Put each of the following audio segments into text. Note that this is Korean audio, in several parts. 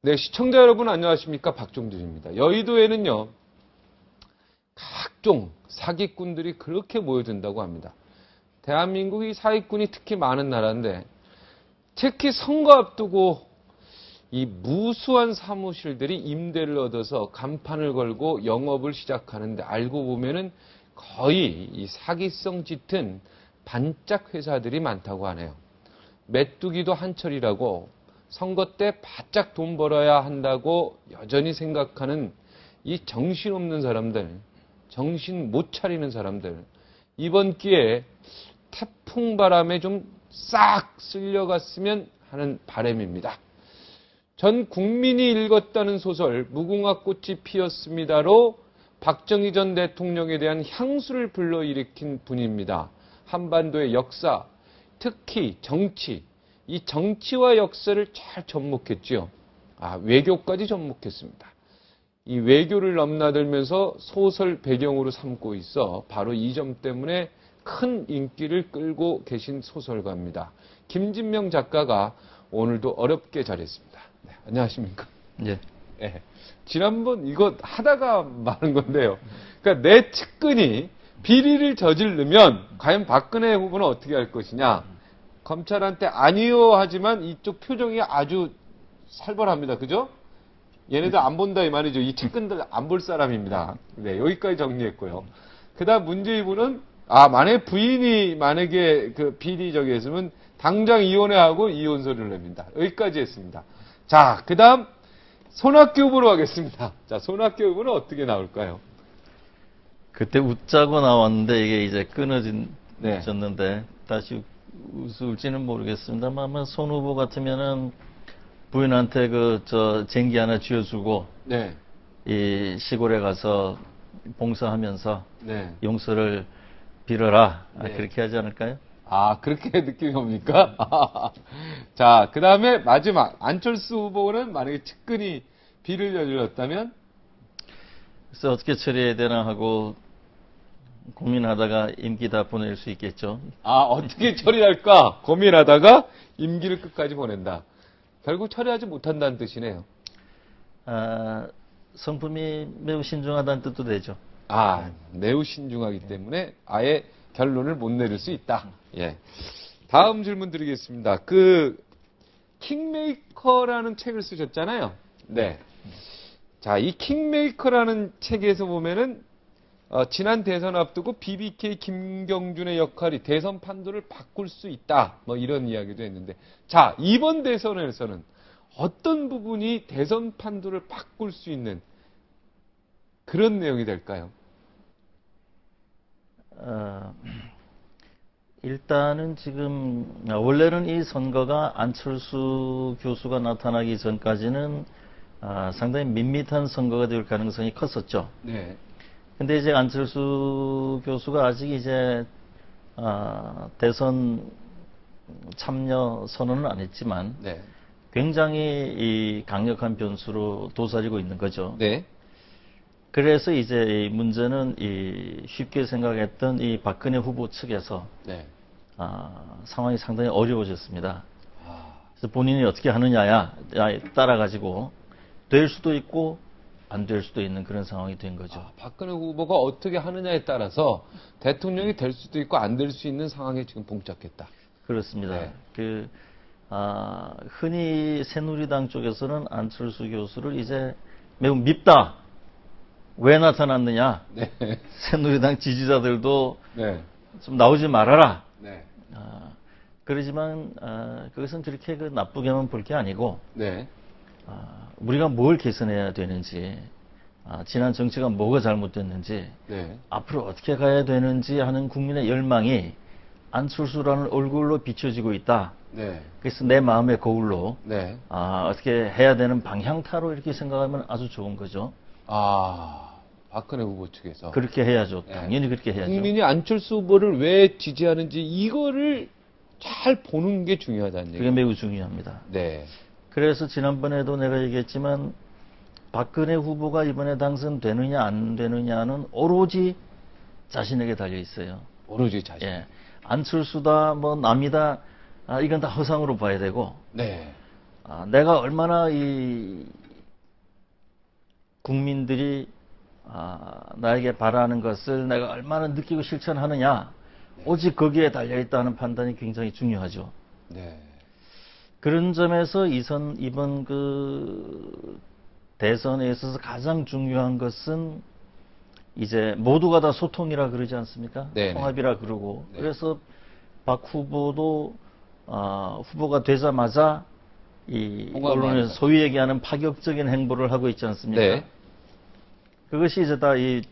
네, 시청자 여러분 안녕하십니까? 박종준입니다. 여의도에는요, 각종 사기꾼들이 그렇게 모여든다고 합니다. 대한민국이 사기꾼이 특히 많은 나라인데, 특히 선거 앞두고 이 무수한 사무실들이 임대를 얻어서 간판을 걸고 영업을 시작하는데, 알고 보면은 거의 이 사기성 짙은 반짝 회사들이 많다고 하네요. 메뚜기도 한철이라고 선거 때 바짝 돈 벌어야 한다고 여전히 생각하는 이 정신없는 사람들, 정신 못 차리는 사람들, 이번 기회에 태풍 바람에 좀 싹 쓸려갔으면 하는 바람입니다. 전 국민이 읽었다는 소설 무궁화꽃이 피었습니다로 박정희 전 대통령에 대한 향수를 불러일으킨 분입니다. 한반도의 역사, 특히 정치, 이 정치와 역사를 잘 접목했죠. 외교까지 접목했습니다. 이 외교를 넘나들면서 소설 배경으로 삼고 있어 바로 이 점 때문에 큰 인기를 끌고 계신 소설가입니다. 김진명 작가가 오늘도 어렵게 잘했습니다. 네, 안녕하십니까? 예. 네, 지난번 이거 하다가 말한 건데요. 그러니까 내 측근이 비리를 저지르면 과연 박근혜 후보는 어떻게 할 것이냐. 검찰한테 아니요 하지만 이쪽 표정이 아주 살벌합니다. 그죠? 얘네들 안 본다 이 말이죠. 이 측근들 안 볼 사람입니다. 네, 여기까지 정리했고요. 그 다음 문제이분은, 만약에 그 비리적이 했으면 당장 이혼해하고 이혼서를 냅니다. 여기까지 했습니다. 자, 그 다음 손학규 후보로 가겠습니다. 자, 손학규 후보는 어떻게 나올까요? 그때 웃자고 나왔는데 이게 이제 끊어졌는데 네. 다시 웃을지는 모르겠습니다만 아마 손 후보 같으면은 부인한테 쟁기 하나 쥐어주고 네. 이 시골에 가서 봉사하면서 네. 용서를 빌어라. 네. 그렇게 하지 않을까요? 그렇게 느낌이 옵니까? 자, 그 다음에 마지막 안철수 후보는 만약에 측근이 비를 저질렀다면? 그래서 어떻게 처리해야 되나 하고 고민하다가 임기 다 보낼 수 있겠죠. 어떻게 처리할까 고민하다가 임기를 끝까지 보낸다. 결국 처리하지 못한다는 뜻이네요. 성품이 매우 신중하다는 뜻도 되죠. 매우 신중하기 때문에 아예 결론을 못 내릴 수 있다. 예. 다음 질문 드리겠습니다. 킹메이커라는 책을 쓰셨잖아요. 네. 자, 이 킹메이커라는 책에서 보면은 지난 대선 앞두고 BBK 김경준의 역할이 대선 판도를 바꿀 수 있다. 이런 이야기도 했는데, 자, 이번 대선에서는 어떤 부분이 대선 판도를 바꿀 수 있는 그런 내용이 될까요? 일단은 지금 원래는 이 선거가 안철수 교수가 나타나기 전까지는 상당히 밋밋한 선거가 될 가능성이 컸었죠. 네. 근데 이제 안철수 교수가 아직 이제 대선 참여 선언은 안 했지만 네. 굉장히 이 강력한 변수로 도사리고 있는 거죠. 네. 그래서 이제 이 문제는 쉽게 생각했던 이 박근혜 후보 측에서 네. 상황이 상당히 어려워졌습니다. 그래서 본인이 어떻게 하느냐에 따라 가지고 될 수도 있고 안 될 수도 있는 그런 상황이 된 거죠. 박근혜 후보가 어떻게 하느냐에 따라서 대통령이 될 수도 있고 안 될 수 있는 상황에 지금 봉착했다. 그렇습니다. 네. 흔히 새누리당 쪽에서는 안철수 교수를 이제 매우 밉다. 왜 나타났느냐? 네. 새누리당 지지자들도 네. 좀 나오지 말아라. 네. 그러지만 그것은 그렇게 나쁘게만 볼 게 아니고 네. 우리가 뭘 개선해야 되는지, 지난 정치가 뭐가 잘못됐는지, 네. 앞으로 어떻게 가야 되는지 하는 국민의 열망이 안철수라는 얼굴로 비춰지고 있다. 네. 그래서 내 마음의 거울로 네. 어떻게 해야 되는 방향타로 이렇게 생각하면 아주 좋은 거죠. 박근혜 후보 측에서 그렇게 해야죠. 네. 당연히 그렇게 해야죠. 국민이 안철수 후보를 왜 지지하는지 이거를 잘 보는 게 중요하다는 얘기죠. 그게 매우 중요합니다. 네. 그래서 지난번에도 내가 얘기했지만 박근혜 후보가 이번에 당선되느냐 안 되느냐는 오로지 자신에게 달려 있어요. 오로지 자신. 예. 안철수다, 남이다, 이건 다 허상으로 봐야 되고, 네. 내가 얼마나 이 국민들이 나에게 바라는 것을 내가 얼마나 느끼고 실천하느냐, 오직 거기에 달려있다는 판단이 굉장히 중요하죠. 네. 그런 점에서 이번 그 대선에 있어서 가장 중요한 것은 이제 모두가 다 소통이라 그러지 않습니까? 네네. 통합이라 그러고. 네. 그래서 박 후보도 후보가 되자마자 이 언론에서 소위 얘기하는 파격적인 행보를 하고 있지 않습니까? 네. 그것이 이제 다 이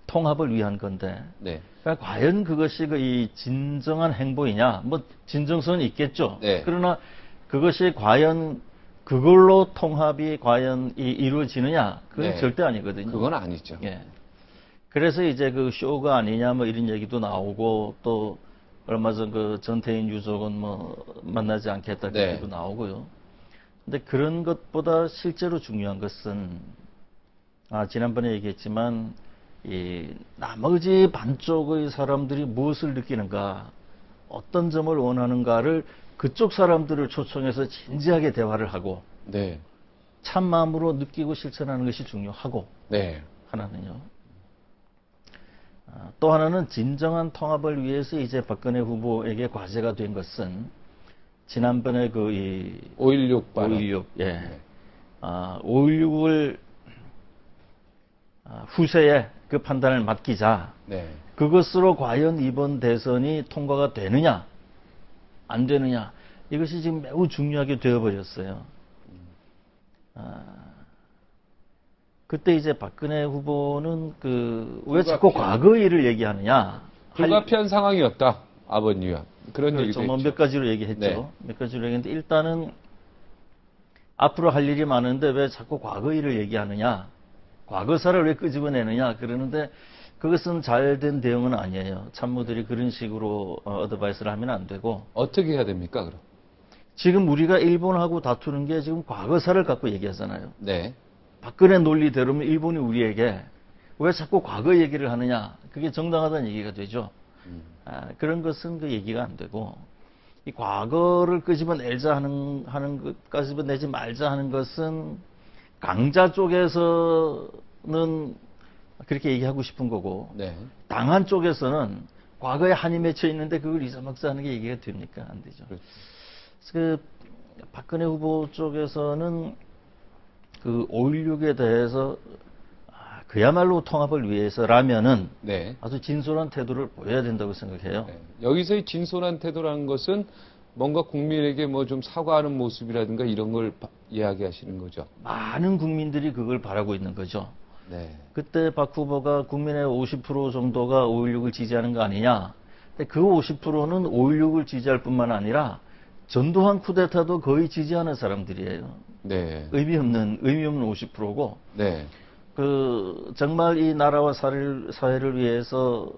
통합을 위한 건데, 네. 그러니까 과연 그것이 이 진정한 행보이냐? 뭐 진정성은 있겠죠. 네. 그러나 그것이 과연 그걸로 통합이 과연 이루어지느냐? 그건 네. 절대 아니거든요. 그건 아니죠. 예. 그래서 이제 그 쇼가 아니냐 뭐 이런 얘기도 나오고, 또 얼마 전 그 전태인 유족은 뭐 만나지 않겠다 그 네. 얘기도 나오고요. 근데 그런 것보다 실제로 중요한 것은 지난번에 얘기했지만 이 나머지 반쪽의 사람들이 무엇을 느끼는가, 어떤 점을 원하는가를 그쪽 사람들을 초청해서 진지하게 대화를 하고 네. 참 마음으로 느끼고 실천하는 것이 중요하고, 네. 하나는요. 또 하나는 진정한 통합을 위해서 이제 박근혜 후보에게 과제가 된 것은 지난번에 그 5.16 발언. 5.16, 예. 네. 5.16을 후세에 그 판단을 맡기자. 네. 그것으로 과연 이번 대선이 통과가 되느냐, 안 되느냐, 이것이 지금 매우 중요하게 되어버렸어요. 그때 이제 박근혜 후보는 왜 자꾸 과거 일을 얘기하느냐. 불가피한 상황이었다. 아버님이. 그런 그렇죠. 얘기도 뭐 했죠. 몇 가지로 얘기했죠. 네. 몇 가지로 얘기했는데, 일단은 앞으로 할 일이 많은데 왜 자꾸 과거 일을 얘기하느냐, 과거사를 왜 끄집어내느냐 그러는데, 그것은 잘된 대응은 아니에요. 참모들이 그런 식으로 어드바이스를 하면 안 되고. 어떻게 해야 됩니까, 그럼? 지금 우리가 일본하고 다투는 게 지금 과거사를 갖고 얘기하잖아요. 네. 박근혜 논리대로면 일본이 우리에게 왜 자꾸 과거 얘기를 하느냐, 그게 정당하다는 얘기가 되죠. 그런 것은 그 얘기가 안 되고, 이 과거를 끄집어내자 하는 것, 끄집어내지 말자 하는 것은 강자 쪽에서는 그렇게 얘기하고 싶은 거고, 네. 당한 쪽에서는 과거에 한이 맺혀 있는데 그걸 이사막사 하는 게 얘기가 됩니까? 안 되죠. 그렇죠. 그 박근혜 후보 쪽에서는 그 5.16에 대해서 그야말로 통합을 위해서라면은 네. 아주 진솔한 태도를 보여야 된다고 생각해요. 네. 여기서의 진솔한 태도라는 것은 뭔가 국민에게 뭐 좀 사과하는 모습이라든가 이런 걸 이야기하시는 거죠. 많은 국민들이 그걸 바라고 있는 거죠. 네. 그때 박 후보가 국민의 50% 정도가 5.16을 지지하는 거 아니냐. 근데 그 50%는 5.16을 지지할 뿐만 아니라 전두환 쿠데타도 거의 지지하는 사람들이에요. 네. 의미 없는 50%고, 네. 정말 이 나라와 사회를 위해서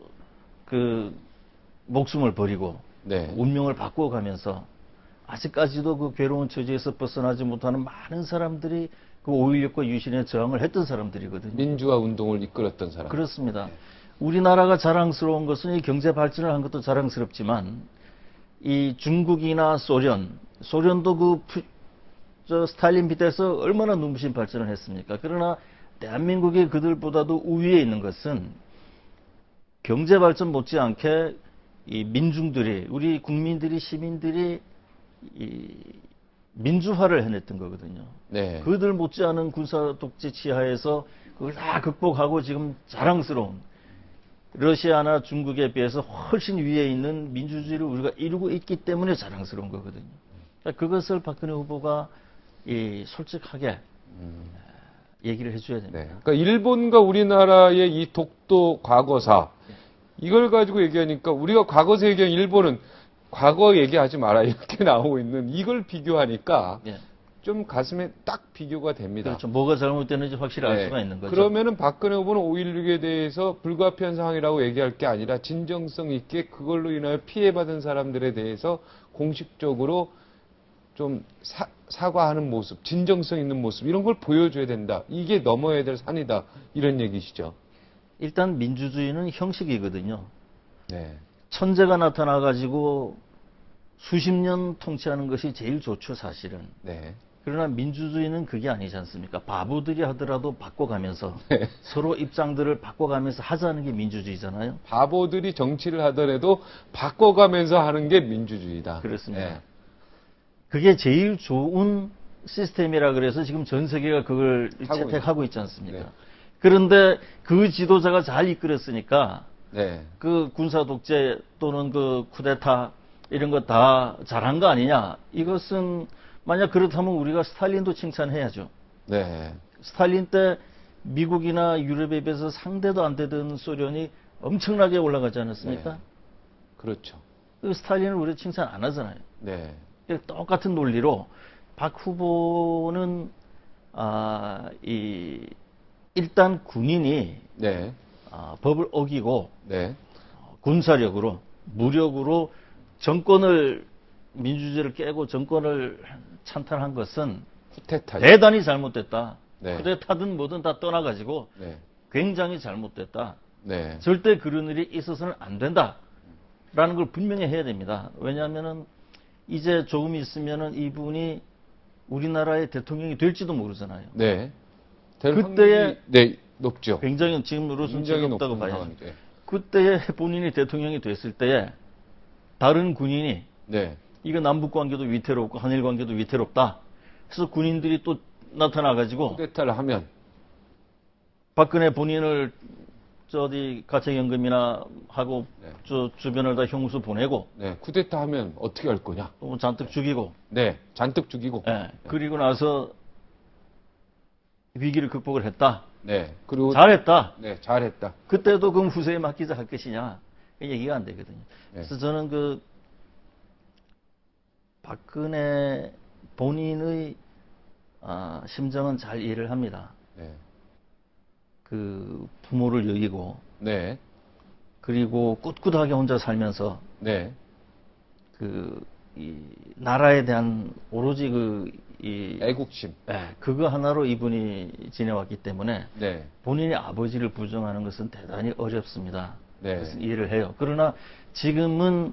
목숨을 버리고, 네. 운명을 바꾸어가면서 아직까지도 그 괴로운 처지에서 벗어나지 못하는 많은 사람들이 그 5.16과 유신에 저항을 했던 사람들이거든요. 민주화 운동을 이끌었던 사람. 그렇습니다. 우리나라가 자랑스러운 것은 이 경제 발전을 한 것도 자랑스럽지만, 이 중국이나 소련도 스탈린 밑에서 얼마나 눈부신 발전을 했습니까? 그러나 대한민국이 그들보다도 우위에 있는 것은 경제 발전 못지않게 이 민중들이, 우리 국민들이, 시민들이 이 민주화를 해냈던 거거든요. 네. 그들 못지않은 군사 독재 치하에서 그걸 다 극복하고 지금 자랑스러운, 러시아나 중국에 비해서 훨씬 위에 있는 민주주의를 우리가 이루고 있기 때문에 자랑스러운 거거든요. 그러니까 그것을 박근혜 후보가 솔직하게 얘기를 해줘야 됩니다. 네. 그러니까 일본과 우리나라의 이 독도 과거사, 이걸 가지고 얘기하니까 우리가 과거사 얘기한 일본은 과거 얘기하지 마라 이렇게 나오고 있는 이걸 비교하니까 예. 좀 가슴에 딱 비교가 됩니다. 그렇죠. 뭐가 잘못됐는지 확실히 알 수가 있는 거죠. 그러면은 박근혜 후보는 5.16에 대해서 불가피한 상황이라고 얘기할 게 아니라 진정성 있게 그걸로 인하여 피해받은 사람들에 대해서 공식적으로 좀 사과하는 모습, 진정성 있는 모습 이런 걸 보여줘야 된다. 이게 넘어야 될 산이다. 이런 얘기시죠. 일단 민주주의는 형식이거든요. 네. 천재가 나타나가지고 수십 년 통치하는 것이 제일 좋죠, 사실은. 네. 그러나 민주주의는 그게 아니지 않습니까? 바보들이 하더라도 바꿔가면서 네. 서로 입장들을 바꿔가면서 하자는 게 민주주의잖아요. 바보들이 정치를 하더라도 바꿔가면서 하는 게 민주주의다. 그렇습니다. 네. 그게 제일 좋은 시스템이라 그래서 지금 전 세계가 그걸 하고 채택하고 있지 않습니까? 네. 그런데 그 지도자가 잘 이끌었으니까 네. 그 군사 독재 또는 그 쿠데타 이런 거 다 잘한 거 아니냐? 이것은 만약 그렇다면 우리가 스탈린도 칭찬해야죠. 네. 스탈린 때 미국이나 유럽에 비해서 상대도 안 되던 소련이 엄청나게 올라가지 않았습니까? 네. 그렇죠. 그 스탈린을 우리가 칭찬 안 하잖아요. 네. 똑같은 논리로 박 후보는 일단 군인이 네. 법을 어기고 네. 군사력으로 무력으로 정권을 민주주의를 깨고 정권을 찬탈한 것은 쿠데타. 대단히 잘못됐다. 네. 쿠데타든 뭐든 다 떠나가지고 네. 굉장히 잘못됐다. 네. 절대 그런 일이 있어서는 안 된다. 라는 걸 분명히 해야 됩니다. 왜냐하면은 이제 조금 있으면은 이분이 우리나라의 대통령이 될지도 모르잖아요. 네. 될 그때의- 확률이, 네, 높죠. 굉장히 지금으로서는 굉장히 높다고 높은 봐야죠. 상황이죠. 그때에 본인이 대통령이 됐을 때에 다른 군인이 네. 이거 남북 관계도 위태롭고 한일 관계도 위태롭다. 그래서 군인들이 또 나타나가지고 쿠데타를 하면 박근혜 본인을 어디 가책연금이나 하고 네. 저 주변을 다 형수 보내고 네. 쿠데타 하면 어떻게 할 거냐? 또 잔뜩 죽이고 네. 잔뜩 죽이고. 예, 그리고 나서 위기를 극복을 했다. 네. 그리고 잘했다. 네, 잘했다. 그때도 그럼 후세에 맡기자 할 것이냐? 그 얘기가 안 되거든요. 네. 그래서 저는 그 박근혜 본인의 심정은 잘 이해를 합니다. 네. 그 부모를 여기고 네. 그리고 꿋꿋하게 혼자 살면서 네. 이 나라에 대한 오로지 애국심. 그거 하나로 이분이 지내왔기 때문에 네. 본인의 아버지를 부정하는 것은 대단히 어렵습니다. 네. 그것은 이해를 해요. 그러나 지금은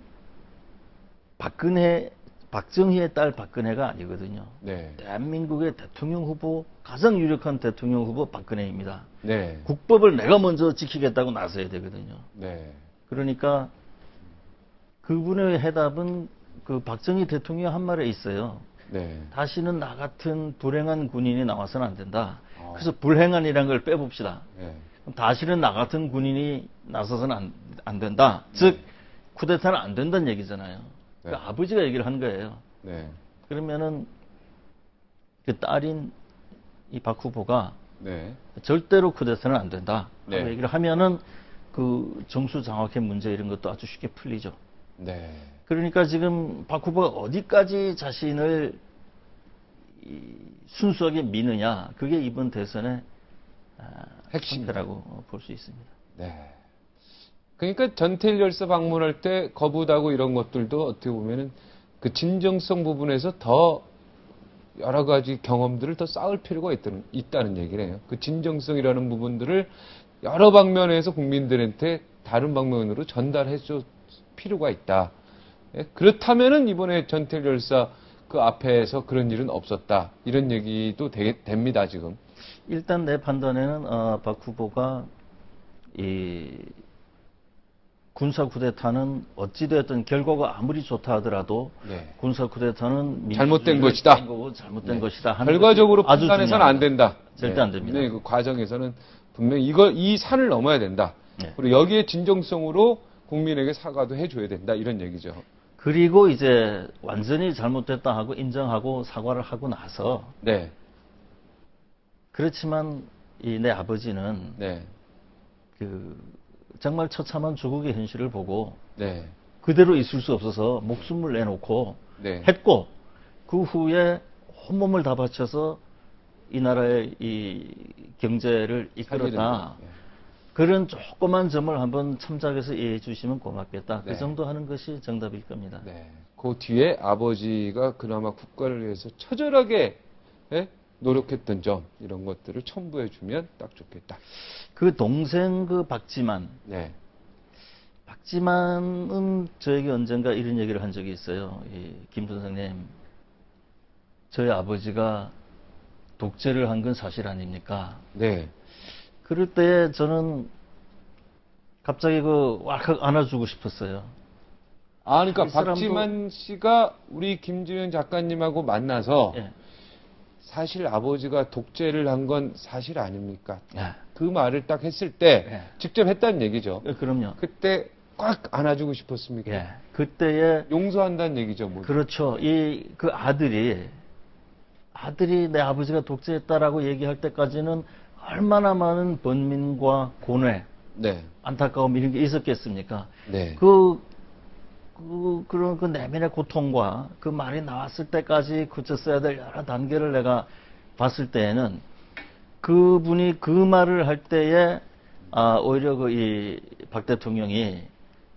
박정희의 딸 박근혜가 아니거든요. 네. 대한민국의 대통령 후보, 가장 유력한 대통령 후보 박근혜입니다. 네. 국법을 내가 먼저 지키겠다고 나서야 되거든요. 네. 그러니까 그분의 해답은 그 박정희 대통령이 한 말에 있어요. 네. 다시는 나 같은 불행한 군인이 나와서는 안 된다. 아. 그래서 불행한이라는 걸 빼봅시다. 네. 그럼 다시는 나 같은 군인이 나서서는 안 된다. 즉 쿠데타는 안 된다는 얘기잖아요. 네. 그 아버지가 얘기를 한 거예요. 네. 그러면은 그 딸인 이 박 후보가 네. 절대로 쿠데타는 안 된다. 네. 하고 얘기를 하면은 그 정수장학회 문제 이런 것도 아주 쉽게 풀리죠. 네. 그러니까 지금 박 후보가 어디까지 자신을 순수하게 미느냐, 그게 이번 대선의 핵심. 상태라고 볼 수 있습니다. 네. 그러니까 전태일 열사 방문할 때 거부다고 이런 것들도 어떻게 보면은 그 진정성 부분에서 더 여러 가지 경험들을 더 쌓을 필요가 있다는 얘기래요. 그 진정성이라는 부분들을 여러 방면에서 국민들한테 다른 방면으로 전달해 줄 필요가 있다. 예? 그렇다면은 이번에 전태일 열사 그 앞에서 그런 일은 없었다. 이런 얘기도 됩니다, 지금. 일단 내 판단에는 박 후보가 이 군사 쿠데타는 어찌되었든 결과가 아무리 좋다 하더라도 네. 군사 쿠데타는 잘못된 민주주의를 것이다. 깬 거고 잘못된 네. 것이다. 하는 결과적으로 것이 아주 판단해서는 안 중요합니다. 된다. 절대 네. 안 됩니다. 네, 그 과정에서는 분명히 이 산을 넘어야 된다. 네. 그리고 여기에 진정성으로 국민에게 사과도 해줘야 된다. 이런 얘기죠. 그리고 이제 완전히 잘못됐다 하고 인정하고 사과를 하고 나서 네. 그렇지만 이 내 아버지는 네. 그 정말 처참한 조국의 현실을 보고 네. 그대로 있을 수 없어서 목숨을 내놓고 네. 했고 그 후에 온몸을 다 바쳐서 이 나라의 이 경제를 이끌었다. 네. 그런 조그만 점을 한번 참작해서 이해해 주시면 고맙겠다. 네. 그 정도 하는 것이 정답일 겁니다. 네. 그 뒤에 아버지가 그나마 국가를 위해서 처절하게 예? 노력했던 점 이런 것들을 첨부해 주면 딱 좋겠다. 그 동생 그 박지만 네. 박지만은 저에게 언젠가 이런 얘기를 한 적이 있어요. 김 선생님, 저희 아버지가 독재를 한 건 사실 아닙니까? 네. 그럴 때 저는 갑자기 왈칵 안아주고 싶었어요. 아, 그러니까 이 사람도- 박지만 씨가 우리 김준현 작가님하고 만나서 예. 사실 아버지가 독재를 한 건 사실 아닙니까? 예. 그 말을 딱 했을 때 예. 직접 했다는 얘기죠. 그럼요. 그때 꽉 안아주고 싶었습니까? 예. 그때에 용서한다는 얘기죠. 뭐. 그렇죠. 그 아들이 내 아버지가 독재했다라고 얘기할 때까지는 얼마나 많은 번민과 고뇌, 네. 안타까움 이런 게 있었겠습니까? 네. 그런 그 내면의 고통과 그 말이 나왔을 때까지 거쳤어야 될 여러 단계를 내가 봤을 때에는 그분이 그 말을 할 때에 오히려 이 박 대통령이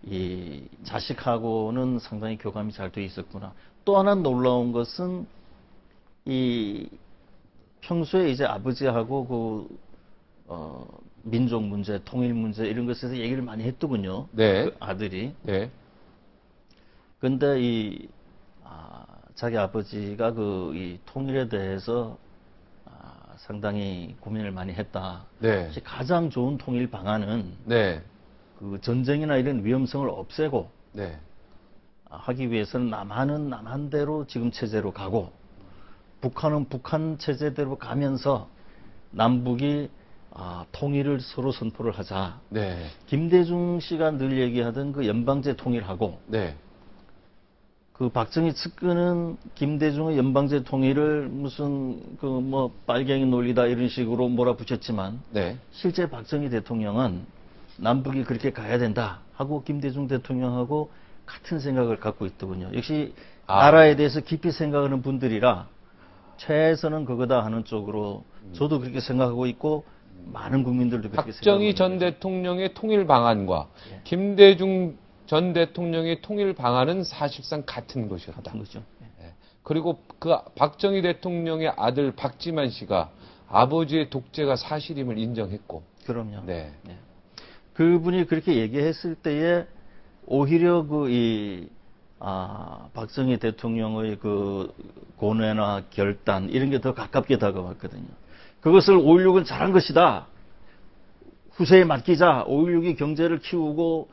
이 자식하고는 상당히 교감이 잘 돼 있었구나. 또 하나 놀라운 것은 이 평소에 이제 아버지하고 민족 문제, 통일 문제 이런 것에 대해서 얘기를 많이 했더군요. 네. 그 아들이. 네. 근데 자기 아버지가 이 통일에 대해서 상당히 고민을 많이 했다. 네. 가장 좋은 통일 방안은 네. 그 전쟁이나 이런 위험성을 없애고 네. 하기 위해서는 남한은 남한대로 지금 체제로 가고 북한은 북한 체제대로 가면서 남북이 통일을 서로 선포를 하자. 네. 김대중 씨가 늘 얘기하던 그 연방제 통일하고 네. 그 박정희 측근은 김대중의 연방제 통일을 무슨 빨갱이 논리다 이런 식으로 몰아붙였지만 네. 실제 박정희 대통령은 남북이 그렇게 가야 된다 하고 김대중 대통령하고 같은 생각을 갖고 있더군요. 역시 나라에 대해서 깊이 생각하는 분들이라 최선은 그거다 하는 쪽으로 저도 그렇게 생각하고 있고 많은 국민들도 그렇게 박정희 생각하고 전 있는 거죠. 대통령의 통일 방안과 예. 김대중 전 대통령의 통일 방안은 사실상 같은 것이었다. 같은 거죠. 예. 그리고 그 박정희 대통령의 아들 박지만 씨가 아버지의 독재가 사실임을 인정했고. 그럼요. 네. 예. 그분이 그렇게 얘기했을 때에 오히려 박정희 대통령의 그 고뇌나 결단 이런 게 더 가깝게 다가왔거든요. 그것을 5.16은 잘한 것이다. 후세에 맡기자. 5.16이 경제를 키우고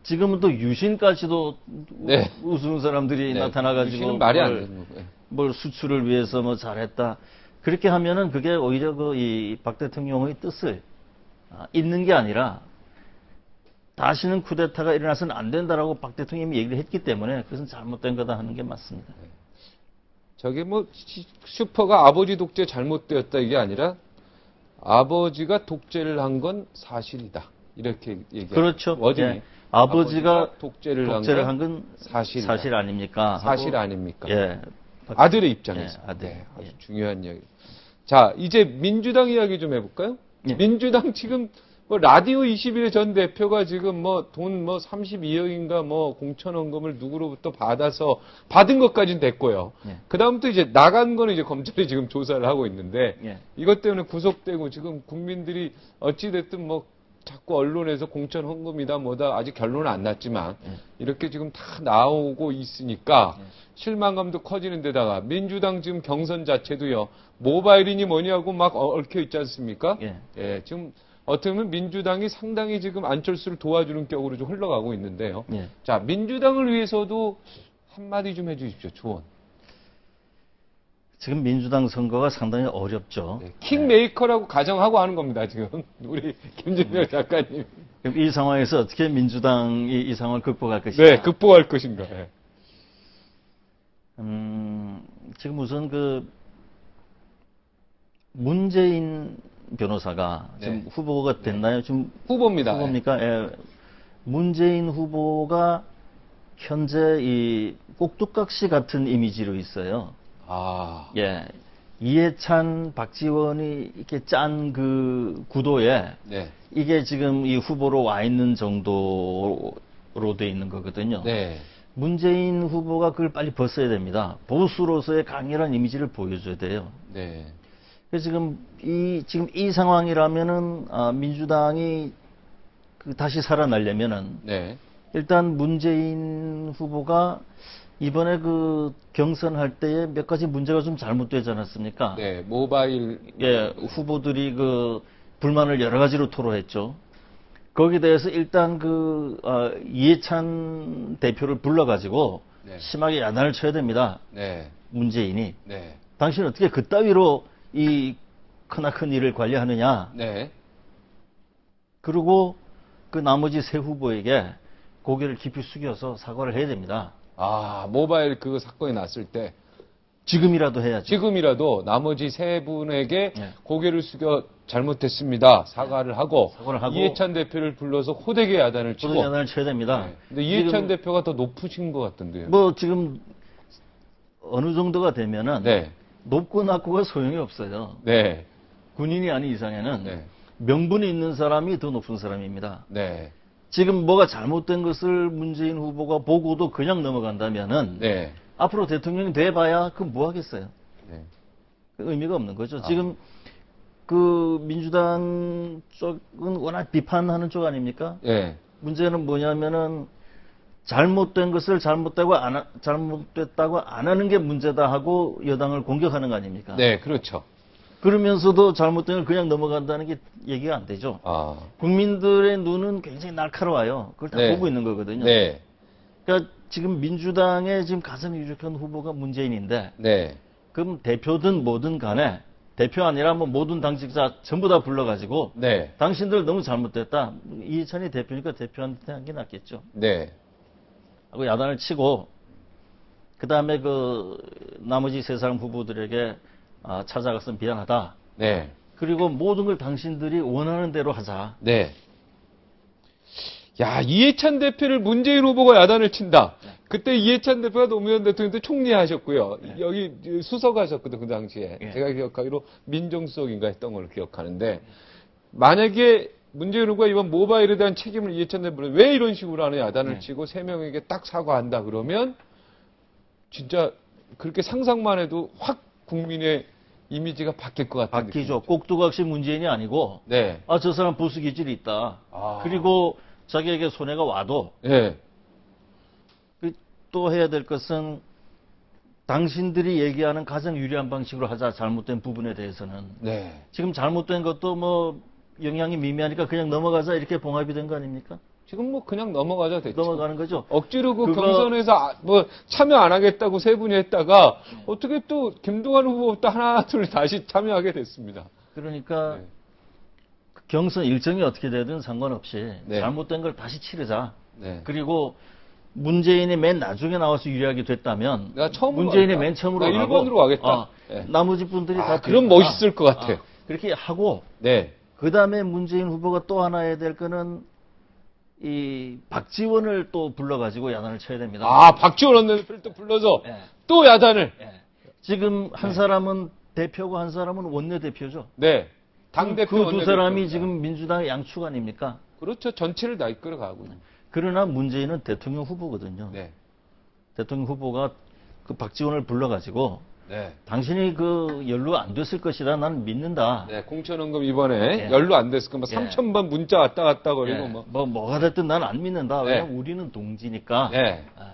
지금은 또 유신까지도 네. 우스운 사람들이 네. 나타나가지고 유신은 말이 안 되는 거고요. 뭘 수출을 위해서 잘했다. 그렇게 하면은 그게 오히려 이 박 대통령의 뜻을 잇는 게 아니라 다시는 쿠데타가 일어나서는 안 된다라고 박 대통령이 얘기를 했기 때문에 그것은 잘못된 거다 하는 게 맞습니다. 저게 슈퍼가 아버지 독재 잘못되었다 이게 아니라 아버지가 독재를 한 건 사실이다. 이렇게 얘기해요. 그렇죠. 워딩이. 예. 아버지가 독재를 한 건 사실이다. 사실 아닙니까? 사실 하고, 아닙니까? 예. 아들의 입장에서. 예, 아들. 네, 아주 예. 중요한 이야기. 자, 이제 민주당 이야기 좀 해볼까요? 예. 민주당 지금 라디오 21의 전 대표가 지금 돈 32억인가 공천원금을 누구로부터 받은 것까지는 됐고요. 예. 그다음부터 이제 나간 거는 이제 검찰이 지금 조사를 하고 있는데 예. 이것 때문에 구속되고 지금 국민들이 어찌됐든 자꾸 언론에서 공천 헌금이다 아직 결론은 안 났지만 이렇게 지금 다 나오고 있으니까 실망감도 커지는 데다가 민주당 지금 경선 자체도요 모바일이니 뭐냐고 막 얽혀 있지 않습니까? 예. 지금 어떻게 보면 민주당이 상당히 지금 안철수를 도와주는 격으로 좀 흘러가고 있는데요. 예. 자, 민주당을 위해서도 한마디 좀 해주십시오. 조언. 지금 민주당 선거가 상당히 어렵죠. 킹메이커라고 가정하고 하는 겁니다. 지금 우리 김준명 작가님. 그럼 이 상황에서 어떻게 민주당이 이 상황을 극복할 것인가? 네, 극복할 것인가. 네. 지금 우선 문재인 변호사가 지금 후보가 됐나요? 지금 후보입니다. 후보입니까? 예. 문재인 후보가 현재 이 꼭두각시 같은 이미지로 있어요. 예. 이해찬, 박지원이 이렇게 짠 그 구도에 이게 지금 이 후보로 와 있는 정도로 돼 있는 거거든요. 네. 문재인 후보가 그걸 빨리 벗어야 됩니다. 보수로서의 강렬한 이미지를 보여줘야 돼요. 네. 그래서 지금 이 상황이라면은 민주당이 다시 살아나려면은 일단 문재인 후보가 이번에 그 경선할 때에 몇 가지 문제가 좀 잘못되지 않았습니까? 네, 모바일. 예, 후보들이 그 불만을 여러 가지로 토로했죠. 거기에 대해서 일단 이해찬 대표를 불러가지고 네. 심하게 야단을 쳐야 됩니다. 네, 문재인이. 네, 당신 어떻게 그따위로 이 크나큰 일을 관리하느냐. 네, 그리고 그 나머지 세 후보에게 고개를 깊이 숙여서 사과를 해야 됩니다. 아, 모바일 그 사건이 났을 때 지금이라도 해야죠. 지금이라도 나머지 세 분에게 네. 고개를 숙여 잘못했습니다. 사과를 하고, 사과를 하고 이해찬 대표를 불러서 호되게 야단을 치고. 저도 야단을 쳐야 됩니다. 네. 근데 이해찬 지금 대표가 더 높으신 것 같던데요. 뭐 지금 어느 정도가 되면은 네, 높고 낮고가 소용이 없어요. 네, 군인이 아닌 이상에는 네, 명분이 있는 사람이 더 높은 사람입니다. 네, 지금 뭐가 잘못된 것을 문재인 후보가 보고도 그냥 넘어간다면은 네, 앞으로 대통령이 돼봐야 그 뭐 하겠어요? 네. 의미가 없는 거죠. 지금 그 민주당 쪽은 워낙 비판하는 쪽 아닙니까? 네. 문제는 뭐냐면은 잘못된 것을 잘못됐다고 안 하는 게 문제다 하고 여당을 공격하는 거 아닙니까? 네, 그렇죠. 그러면서도 잘못된 걸 그냥 넘어간다는 게 얘기가 안 되죠. 아, 국민들의 눈은 굉장히 날카로워요. 그걸 다 네. 보고 있는 거거든요. 네, 그러니까 지금 민주당의 지금 가장 유력한 후보가 문재인인데, 네, 그럼 대표든 뭐든 간에 대표 아니라 뭐 모든 당직자 전부 다 불러가지고 네, 당신들 너무 잘못됐다. 이해찬이 대표니까 대표한테 한 게 낫겠죠. 네, 하고 야단을 치고 그 다음에 그 나머지 세 사람 후보들에게 찾아가서 미안하다. 네, 그리고 모든 걸 당신들이 원하는 대로 하자. 네. 야, 이해찬 대표를 문재인 후보가 야단을 친다. 그때 이해찬 대표가 노무현 대통령도 총리하셨고요. 여기 수석하셨거든, 그 당시에. 네. 제가 기억하기로 민정수석인가 했던 걸로 기억하는데, 만약에 문재인 후보가 이번 모바일에 대한 책임을 이해찬 대표는 왜 이런 식으로 하는 야단을 네. 치고 세 명에게 딱 사과한다 그러면 진짜 그렇게 상상만 해도 확 국민의 이미지가 바뀔 것 같은 바뀌죠. 꼭두각시 문재인이 아니고 네. 저 사람 보수 기질이 있다. 아. 그리고 자기에게 손해가 와도 네. 또 해야 될 것은 당신들이 얘기하는 가장 유리한 방식으로 하자. 잘못된 부분에 대해서는. 네. 지금 잘못된 것도 뭐 영향이 미미하니까 그냥 넘어가자 이렇게 봉합이 된 거 아닙니까? 지금 뭐 그냥 넘어가자 됐죠. 넘어가는 거죠. 억지로 그 그거- 경선에서 뭐 참여 안 하겠다고 세 분이 했다가 어떻게 또 김동완 후보부터 하나 둘 다시 참여하게 됐습니다. 그러니까 네. 경선 일정이 어떻게 되든 상관없이 네. 잘못된 걸 다시 치르자. 네. 그리고 문재인이 맨 나중에 나와서 유리하게 됐다면 내가 처음으로 문재인이 가겠다. 맨 처음으로 나 가고 1번으로 가겠다. 네. 나머지 분들이 다 그럼 뒤에 멋있을 것 같아. 그렇게 하고 네. 그 다음에 문재인 후보가 또 하나 해야 될 거는 이 박지원을 또 불러가지고 야단을 쳐야 됩니다. 박지원 원내대표를 또 불러서 예. 또 야단을. 예. 지금 한 사람은 대표고 한 사람은 원내대표죠. 네. 당대표 그 두 원내대표. 사람이 지금 민주당의 양축 아닙니까? 그렇죠. 전체를 다 이끌어가고. 그러나 문재인은 대통령 후보거든요. 네. 대통령 후보가 그 박지원을 불러가지고 네. 당신이 그 연루 안 됐을 것이다. 나는 믿는다. 네. 공천원금 이번에 예. 연루 안 됐을 거면 예. 3,000번 문자 왔다 갔다 거리고 예. 뭐. 뭐가 됐든 나는 안 믿는다. 네. 왜냐면 우리는 동지니까. 네. 아,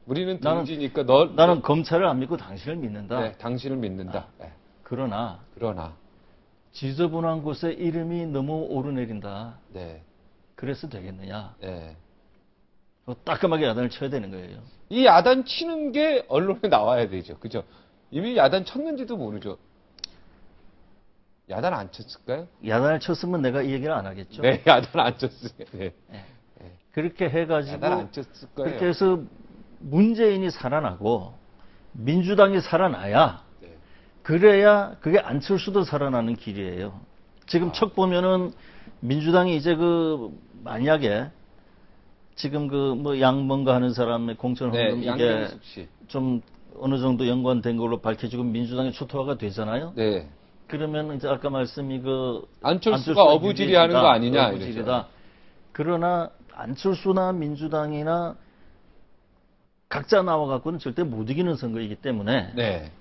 우리는 나는- 동지니까 나는 검찰을 안 믿고 당신을 믿는다. 네, 당신을 믿는다. 네. 그러나 그러나 지저분한 곳에 이름이 너무 오르내린다. 네. 그래서 되겠느냐. 네. 따끔하게 야단을 쳐야 되는 거예요. 이 야단 치는 게 언론에 나와야 되죠. 그죠? 이미 야단 쳤는지도 모르죠. 야단 안 쳤을까요? 야단을 쳤으면 내가 이 얘기를 안 하겠죠. 네, 야단 안 쳤어요. 네. 그렇게 해가지고 야단 안 쳤을 거예요. 그렇게 해서 문재인이 살아나고 민주당이 살아나야 네. 그래야 그게 안철수도 살아나는 길이에요. 지금 척 보면은 민주당이 이제 만약에 지금 뭐 양뭔가 하는 사람의 공천 헌금 네, 이게 양경숙 씨. 좀 어느 정도 연관된 걸로 밝혀지고 민주당이 초토화가 되잖아요. 네. 그러면 이제 아까 말씀이 안철수가 어부지리 하는 거 아니냐, 어부지리다. 이러죠. 그러나 안철수나 민주당이나 각자 나와갖고는 절대 못 이기는 선거이기 때문에 네.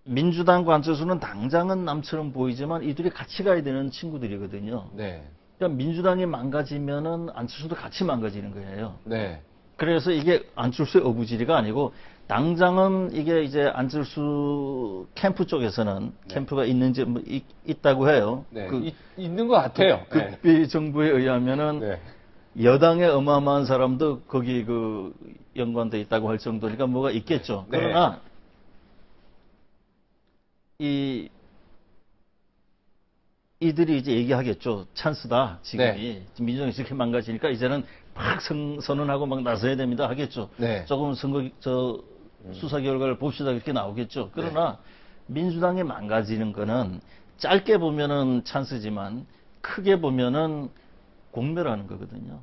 민주당과 안철수는 당장은 남처럼 보이지만 이들이 같이 가야 되는 친구들이거든요. 네. 그러니까 민주당이 망가지면은 안철수도 같이 망가지는 거예요. 네. 그래서 이게 안철수의 어부지리가 아니고 당장은 이게 이제 안철수 캠프 쪽에서는 네. 캠프가 있는지 뭐 있다고 해요. 네. 그 있는 것 같아요. 네. 극비 정부에 의하면은 네. 여당의 어마어마한 사람도 거기 그 연관돼 있다고 할 정도니까 뭐가 있겠죠. 네. 그러나 이들이 이제 얘기하겠죠. 찬스다. 지금이. 네. 지금 민주당이 이렇게 망가지니까 이제는 막 선언하고 막 나서야 됩니다. 하겠죠. 네. 조금 수사 결과를 봅시다. 이렇게 나오겠죠. 그러나 민주당이 망가지는 거는 짧게 보면은 찬스지만 크게 보면은 공멸하는 거거든요.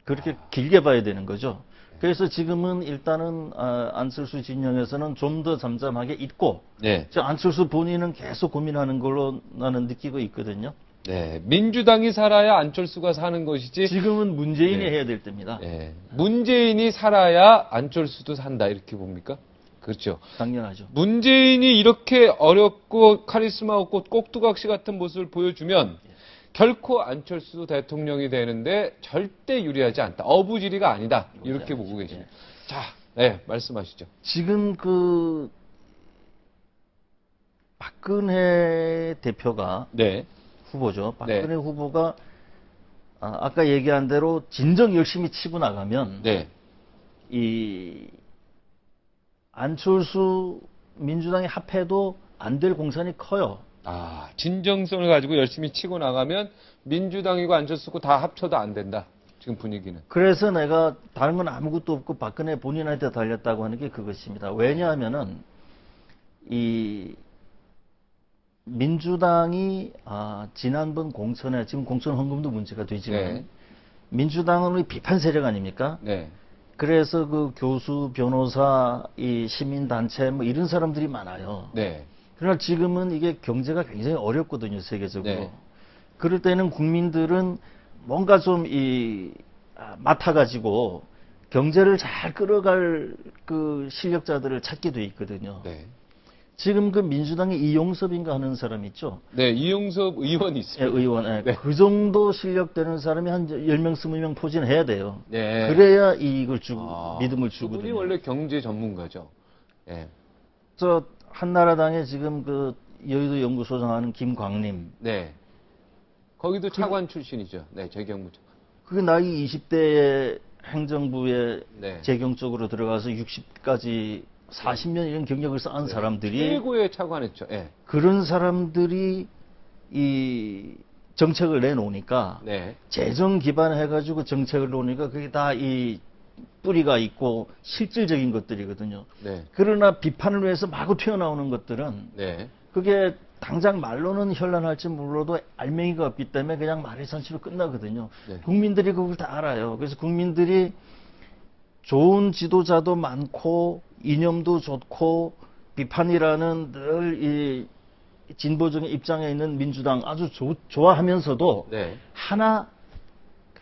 그렇게 길게 봐야 되는 거죠. 그래서 지금은 일단은 안철수 진영에서는 좀 더 잠잠하게 있고 네. 안철수 본인은 계속 고민하는 걸로 나는 느끼고 있거든요. 네. 민주당이 살아야 안철수가 사는 것이지. 지금은 문재인이 네. 해야 될 때입니다. 네. 문재인이 살아야 안철수도 산다 이렇게 봅니까? 그렇죠. 당연하죠. 문재인이 이렇게 어렵고 카리스마 없고 꼭두각시 같은 모습을 보여주면 결코 안철수 대통령이 되는데 절대 유리하지 않다. 어부지리가 아니다. 이렇게 보고 계십니다. 자, 네, 말씀하시죠. 지금 그 박근혜 대표가 네. 후보죠. 박근혜 후보가 아까 얘기한 대로 진정 열심히 치고 나가면 네. 이 안철수 민주당이 합해도 안 될 공산이 커요. 진정성을 가지고 열심히 치고 나가면 민주당이고 안철수고 다 합쳐도 안 된다. 지금 분위기는. 그래서 내가 다른 건 아무것도 없고 박근혜 본인한테 달렸다고 하는 게 그것입니다. 왜냐하면은 이 민주당이 지난번 공천에 지금 공천 헌금도 문제가 되지만 네. 민주당은 우리 비판 세력 아닙니까? 네. 그래서 그 교수, 변호사, 이 시민단체 뭐 이런 사람들이 많아요. 네. 그러나 지금은 이게 경제가 굉장히 어렵거든요, 세계적으로. 네. 그럴 때는 국민들은 뭔가 좀 맡아가지고 경제를 잘 끌어갈 그 실력자들을 찾게 돼 있거든요. 네. 지금 그 민주당의 이용섭인가 하는 사람 있죠? 네, 이용섭 의원이 예, 있습니다. 의원. 예. 네. 그 정도 실력 되는 사람이 한 10명, 20명 포진해야 돼요. 네. 그래야 이익을 주고, 믿음을 그분이 주거든요. 원래 경제 전문가죠. 네. 저 한나라당에 지금 그 여의도 연구소장 하는 김광림. 네. 거기도 차관 출신이죠. 네, 재경부 차관. 그게 나이 20대에 행정부에 네. 재경 쪽으로 들어가서 60까지 40년 이런 경력을 쌓은 사람들이 최고의 차관했죠. 네. 그런 사람들이 이 정책을 내놓으니까 네. 재정 기반해가지고 정책을 놓으니까 그게 다 이 뿌리가 있고 실질적인 것들이거든요. 네. 그러나 비판을 위해서 마구 튀어나오는 것들은 네. 그게 당장 말로는 현란할지 몰라도 알맹이가 없기 때문에 그냥 말의 잔치로 끝나거든요. 네. 국민들이 그걸 다 알아요. 그래서 국민들이 좋은 지도자도 많고 이념도 좋고 비판이라는 늘 이 진보적인 입장에 있는 민주당 아주 좋아하면서도 네. 하나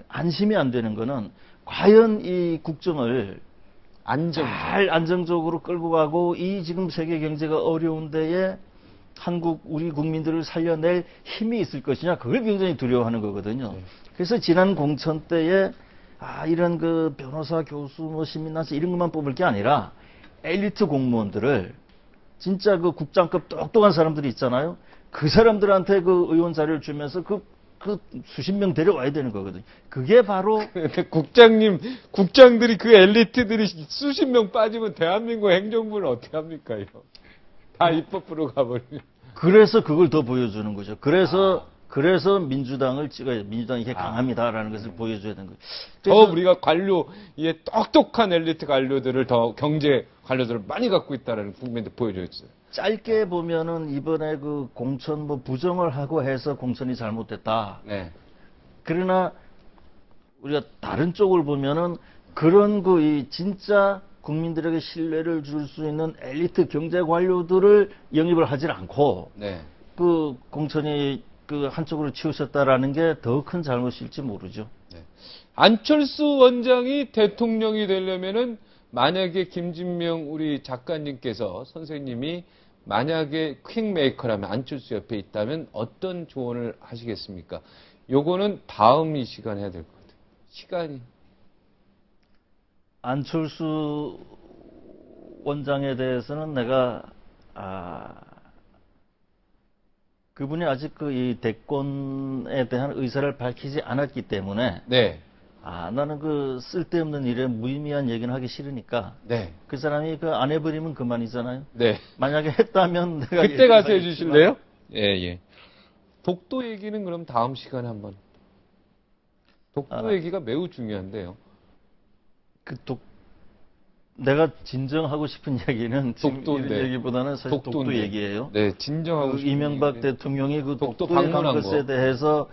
안심이 안 되는 거는 과연 이 국정을 잘 안정적으로 끌고 가고 이 지금 세계 경제가 어려운 데에 우리 국민들을 살려낼 힘이 있을 것이냐 그걸 굉장히 두려워하는 거거든요. 네. 그래서 지난 공천 때에 이런 그 변호사, 교수, 뭐 시민단체 이런 것만 뽑을 게 아니라 엘리트 공무원들을 진짜 그 국장급 똑똑한 사람들이 있잖아요. 그 사람들한테 그 의원 자리를 주면서 그 수십 명 데려와야 되는 거거든요. 그게 바로 국장들이 그 엘리트들이 수십 명 빠지면 대한민국 행정부는 어떻게 합니까, 이거? 다 입법부로 가버리면. 그래서 그걸 더 보여주는 거죠. 그래서 민주당을 찍어야 민주당이 이렇게 강합니다라는 것을 보여줘야 되는 거죠. 더 우리가 이 똑똑한 엘리트 관료들을 더 경제 관료들을 많이 갖고 있다라는 국민들 보여줬어요. 짧게 보면은 이번에 그 공천 뭐 부정을 하고 해서 공천이 잘못됐다. 네. 그러나 우리가 다른 쪽을 보면은 그런 진짜 국민들에게 신뢰를 줄 수 있는 엘리트 경제 관료들을 영입을 하질 않고 네. 그 공천이 그 한쪽으로 치우쳤다라는 게 더 큰 잘못일지 모르죠. 네. 안철수 원장이 대통령이 되려면은 만약에 김진명 우리 작가님께서 선생님이 만약에 퀵메이커라면 안철수 옆에 있다면 어떤 조언을 하시겠습니까? 요거는 다음 이 시간에 해야 될 것 같아요. 시간이. 안철수 원장에 대해서는 내가 그분이 아직 이 대권에 대한 의사를 밝히지 않았기 때문에 네. 나는 그 쓸데없는 일에 무의미한 얘기는 하기 싫으니까 네. 그 사람이 그 안 해버리면 그만이잖아요. 네. 만약에 했다면 내가 그때 가서 얘기를 해주실래요? 예, 예. 독도 얘기는 그럼 다음 시간에 한번. 독도 얘기가 매우 중요한데요. 내가 진정하고 싶은 얘기는 지금 이런 독도인데. 얘기보다는 사실 독도 독도인데. 얘기예요. 네, 진정하고 그 싶은 이명박 얘기는 대통령이 그 독도 독도에 간 방문한 것에 거. 대해서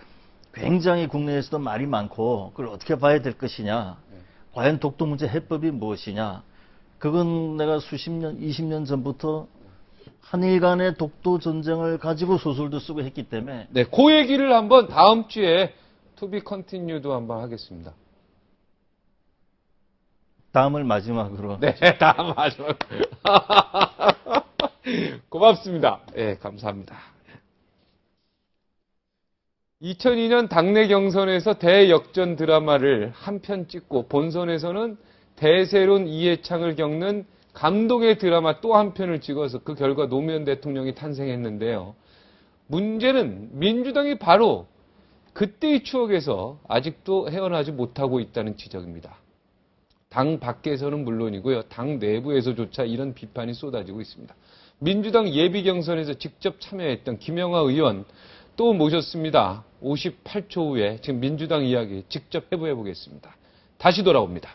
굉장히 국내에서도 말이 많고 그걸 어떻게 봐야 될 것이냐. 네. 과연 독도 문제 해법이 무엇이냐. 그건 내가 수십 년, 20년 전부터 한일 간의 독도 전쟁을 가지고 소설도 쓰고 했기 때문에 네, 그 얘기를 한번 다음 주에 투비 컨티뉴도 한번 하겠습니다. 다음을 마지막으로. 네, 다음 마지막. 고맙습니다. 네, 감사합니다. 2002년 당내 경선에서 대역전 드라마를 한 편 찍고 본선에서는 대세론 이해창을 겪는 감동의 드라마 또 한 편을 찍어서 그 결과 노무현 대통령이 탄생했는데요. 문제는 민주당이 바로 그때의 추억에서 아직도 헤어나지 못하고 있다는 지적입니다. 당 밖에서는 물론이고요. 당 내부에서조차 이런 비판이 쏟아지고 있습니다. 민주당 예비 경선에서 직접 참여했던 김영하 의원 또 모셨습니다. 58초 후에 지금 민주당 이야기 직접 해보겠습니다. 다시 돌아옵니다.